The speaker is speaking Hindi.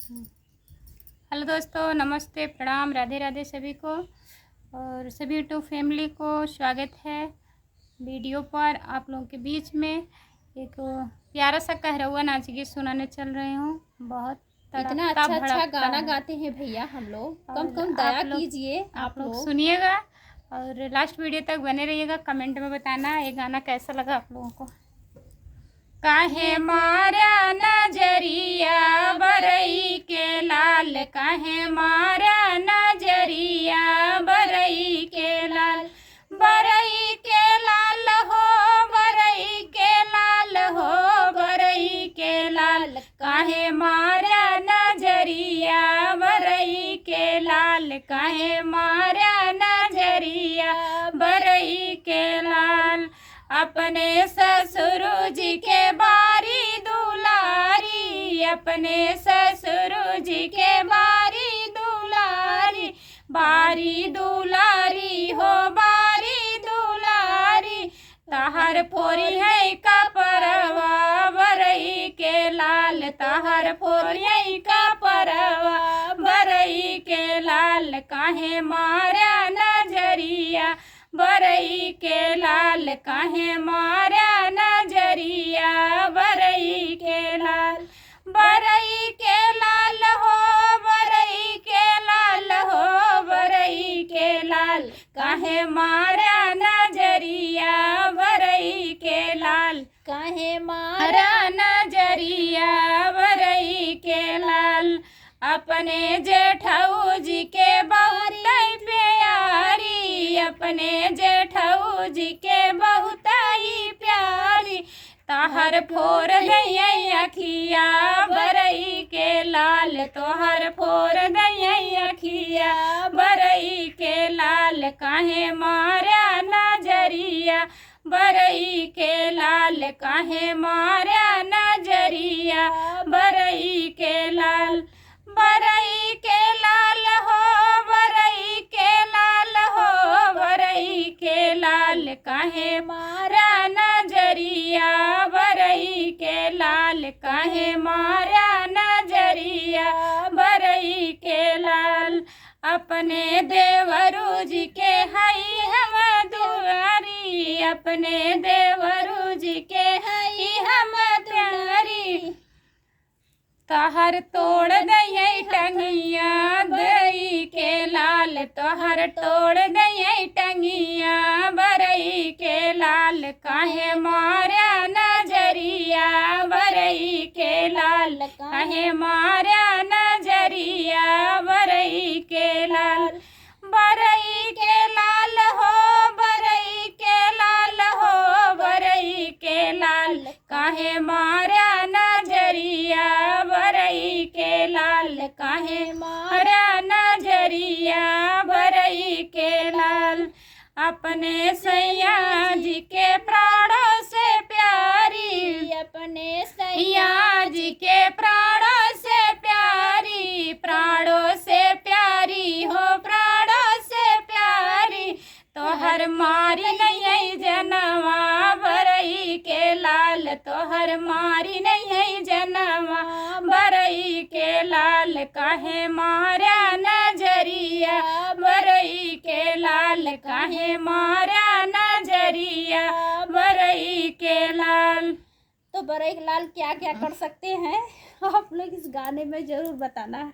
हेलो दोस्तों, नमस्ते, प्रणाम, राधे राधे सभी को। और सभी यूट्यूब फैमिली को स्वागत है वीडियो पर। आप लोगों के बीच में एक प्यारा सा कहरवा नाच गीत सुनाने चल रही हूँ। बहुत इतना अच्छा गाना गाते हैं भैया हम लोग, कम दया कीजिए। आप लोग सुनिएगा और लास्ट वीडियो तक बने रहिएगा। कमेंट में बताना ये गाना कैसा लगा आप लोगों को। काहे मारा नजरिया बरई के लाल, काहे मारा नजरिया बरई के लाल, बरई के लाल हो, बरई के लाल हो, बरई के लाल, काहे मारा नजरिया बरई के लाल, काहे मारा नजरिया बरई के लाल। अपने ससुर जी के बारी दुलारी, अपने ससुर जी के बारी दुलारी, बारी दुलारी हो, बारी दुलारी, तहर फोरी है का परवा बरई के लाल, तहर फोरी है का परवा बरई के लाल, काहे मारा नजरिया बरई के लाल, काहे मारा नजरिया बरई के लाल, बरई के लाल हो, बरई के लाल हो, बरई के लाल, काहे मारा नजरिया बरई के लाल, काहे मारा नजरिया बरई के लाल। अपने जेठऊ जी के बहुत प्यारी, अपने जेठऊ जी के बहुत ही प्यारी, तहर फोर दई अखिया बरई के लाल, तोहर फोर दई अखिया बरई के लाल, काहे मारा नजरिया बरई के लाल, काहे मारा नजरिया बरई के लाल, बरई के लाल हो, बरई के लाल हो, बरई के लाल, काहे मारा नजरिया बरई के लाल, काहे मारा नजरिया बरई के लाल। अपने देवरू जी के हई हम दुआरी, अपने देवरू जी के हई हम दुआरी, तहर तोड़ दई टंगिया बरई के लाल, तोहर तोड़ दई टंगिया बरई के लाल, काहे मारा नजरिया बरई के लाल, काहे मारा नजरिया बरई के लाल, बरई के लाल हो, बरई के लाल हो, बरई के लाल, काहे मारा नजरिया बरई के लाल, काहे मारा नजरिया बरई के लाल। अपने सैया जी के प्राणों से प्यारी, अपने सैया जी के प्राणों से प्यारी, प्राणों से प्यारी हो, प्राणों से प्यारी, तोहर मारी नहीं जनवा बरई के लाल, तोहर मारी नहीं जनवा बरई के लाल, काहे मारा नजरिया बरई के लाल, काहे मारा नजरिया बरई के लाल। तो बरई के लाल क्या क्या कर सकते हैं आप लोग इस गाने में जरूर बताना।